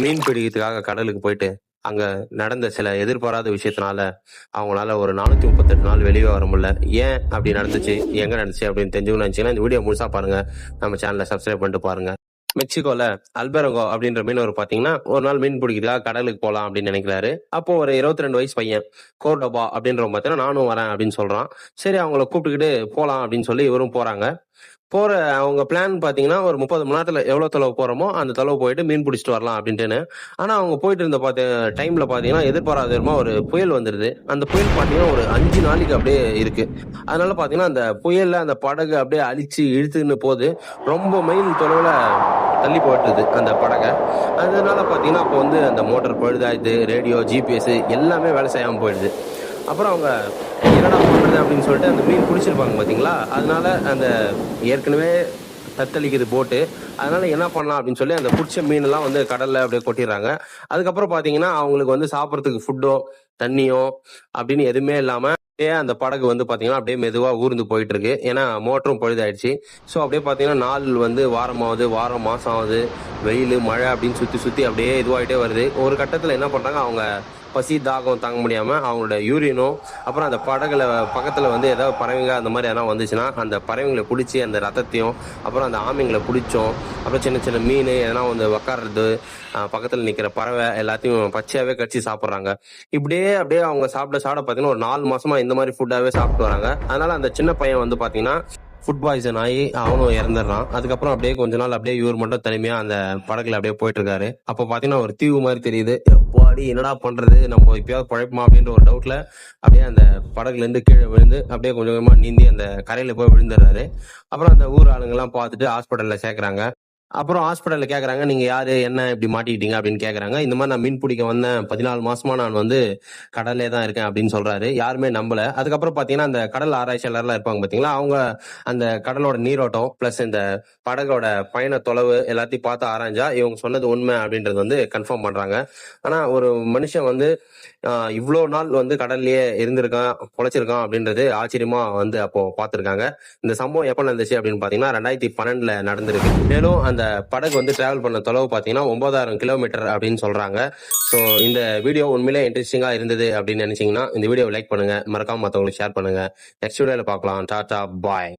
மீன் பிடிக்கிறதுக்காக கடலுக்கு போயிட்டு, அங்க நடந்த சில எதிர்பாராத விஷயத்தினால, அவங்களால ஒரு 438 நாள் வெளிய வர முடியல. ஏன் அப்படி நடந்துச்சு? எங்க நடந்துச்சு? அப்படின்னு தெரிஞ்சுக்கணும்னு நினைச்சீங்கன்னா, இந்த வீடியோ முழுசா பாருங்க. நம்ம சேனல சப்ஸ்கிரைப் பண்ணிட்டு பாருங்க. மெக்சிகோல அல்பெரகோ அப்படின்ற மீனவர் பாத்தீங்கன்னா, ஒரு நாள் மீன் பிடிக்கிறதுக்காக கடலுக்கு போலாம் அப்படின்னு நினைக்கிறாரு. அப்போ ஒரு 22 வயசு பையன் கோர்டோபா அப்படின்றவன் பாத்தீங்கன்னா, நானும் வரேன் அப்படின்னு சொல்றான். சரி அவங்கள கூப்பிட்டுக்கிட்டு போலாம் அப்படின்னு சொல்லி இவரும் போறாங்க. போற அவங்க பிளான் பாத்தீங்கன்னா, ஒரு 30 மணி நேரத்துல எவ்வளவு தொலைவு போறோமோ, அந்த தொலைவு போயிட்டு மீன் புடிச்சிட்டு வரலாம் அப்படின்ட்டுன்னு. ஆனா அவங்க போயிட்டு இருந்த டைம்ல பாத்தீங்கன்னா, எதிர்பாராத விதமா ஒரு புயல் வந்துருது. அந்த புயல் பாத்தீங்கன்னா, ஒரு 5 நாளைக்கு அப்படியே இருக்கு. அதனால பாத்தீங்கன்னா, அந்த புயல்ல அந்த படகு அப்படியே அடிச்சு இழுத்துன்னு போது, ரொம்ப மைல் தொலைவுல தள்ளி போயிட்டுது அந்த படக. அதனால பாத்தீங்கன்னா, அப்போ வந்து அந்த மோட்டார் பழுதாயிடுது, ரேடியோ, ஜிபிஎஸ் எல்லாமே வேலை செய்யாம போயிடுது. அப்புறம் அவங்க என்னடா பண்றது அப்படின்னு சொல்லிட்டு அந்த மீன் புடிச்சிருப்பாங்க பாத்தீங்களா? அதனால அந்த ஏற்கனவே தத்தளிக்குது போட்டு. அதனால என்ன பண்ணலாம் அப்படின்னு சொல்லி அந்த புடிச்ச மீனெல்லாம் வந்து கடல்ல அப்படியே கொட்டிர்றாங்க. அதுக்கப்புறம் பாத்தீங்கன்னா, அவங்களுக்கு வந்து சாப்பிடறதுக்கு ஃபுட்டோ, தண்ணியோ அப்படின்னு எதுவுமே இல்லாம, அப்படியே அந்த படகு வந்து பாத்தீங்கன்னா, அப்படியே மெதுவா ஊர்ந்து போயிட்டு இருக்கு. ஏன்னா மோட்டரும் பழுதாயிடுச்சு. ஸோ அப்படியே பாத்தீங்கன்னா, நாள் வந்து வாரமாவுது, வாரம் மாசம் ஆவுது. வெயிலு, மழை அப்படின்னு சுத்தி சுத்தி அப்படியே இதுவாயிட்டே வருது. ஒரு கட்டத்துல என்ன பண்றாங்க, அவங்க பசி, தாகம் தாங்க முடியாம அவங்களோட யூரினும், அப்புறம் அந்த படகுல பக்கத்துல வந்து ஏதாவது பறவைங்க அந்த மாதிரி எதனா வந்துச்சுன்னா, அந்த பறவைங்கள புடிச்சு அந்த ரத்தத்தையும், அப்புறம் அந்த ஆமைங்கள புடிச்சோம், அப்புறம் சின்ன சின்ன மீன் எதனா வந்து உக்கார்றது, பக்கத்துல நிக்கிற பறவை எல்லாத்தையும் பச்சையாவே கடிச்சு சாப்பிடுறாங்க. இப்படியே அப்படியே அவங்க சாப்பிட சாப்பிட பாத்தீங்கன்னா, ஒரு 4 மாசமா இந்த மாதிரி ஃபுட்டாவே சாப்பிட்டு வராங்க. அதனால அந்த சின்ன பையன் வந்து பாத்தீங்கன்னா, ஃபுட் பாய்சன் ஆகி அவனும் இறந்துடுறான். அதுக்கப்புறம் அப்படியே கொஞ்ச நாள் அப்படியே இவர் மட்டும் தனிமையா அந்த படகுல அப்படியே போயிட்டு இருக்காரு. அப்ப பாத்தீங்கன்னா ஒரு தீவு மாதிரி தெரியுது. எப்பாடி என்னடா பண்றது, நம்ம இப்பயாவது பழைப்போமா அப்படின்ற ஒரு டவுட்ல அப்படியே அந்த படகுல இருந்து கீழே விழுந்து அப்படியே கொஞ்சம் கொஞ்சமா நீந்தி அந்த கரையில போய் விழுந்துடுறாரு. அப்புறம் அந்த ஊர் ஆளுங்க எல்லாம் பார்த்துட்டு ஹாஸ்பிட்டல்ல சேர்க்கறாங்க. அப்புறம் ஹாஸ்பிட்டல்ல கேக்குறாங்க, நீங்க யாரு, என்ன இப்படி மாட்டிக்கிட்டீங்க அப்படின்னு கேக்குறாங்க. இந்த மாதிரி நான் மீன் பிடிக்க வந்தேன், 14 மாசமா நான் வந்து கடல்லே தான் இருக்கேன் அப்படின்னு சொல்றாரு. யாருமே நம்பல. அதுக்கப்புறம் பாத்தீங்கன்னா, அந்த கடல் ஆராய்ச்சியாளர்லாம் இருப்பாங்க பாத்தீங்களா, அவங்க அந்த கடலோட நீரோட்டம் பிளஸ் இந்த படகோட பயண தொலைவு எல்லாத்தையும் பார்த்து ஆராய்ஞ்சா இவங்க சொன்னது உண்மை அப்படின்றது வந்து கன்ஃபார்ம் பண்றாங்க. ஆனா ஒரு மனுஷன் வந்து இவ்வளோ நாள் வந்து கடல்லயே இருந்திருக்கான், பொழைச்சிருக்கான் அப்படின்றது ஆச்சரியமா வந்து அப்போ பார்த்திருக்காங்க. இந்த சம்பவம் எப்ப நடந்துச்சு அப்படின்னு பாத்தீங்கன்னா 2012ல நடந்திருக்கு. மேலும் அந்த படகு வந்து டிராவல் பண்ண தொலைவு பாத்தீங்கன்னா 9000 கிலோமீட்டர் அப்படின்னு சொல்றாங்க. ஸோ இந்த வீடியோ உண்மையிலே இன்ட்ரெஸ்டிங்கா இருந்தது அப்படின்னு நினைச்சீங்கன்னா இந்த வீடியோ லைக் பண்ணுங்க, மறக்காம மற்றவங்களுக்கு ஷேர் பண்ணுங்க. நெக்ஸ்ட் வீடியோல பார்க்கலாம். டாடா பாய்.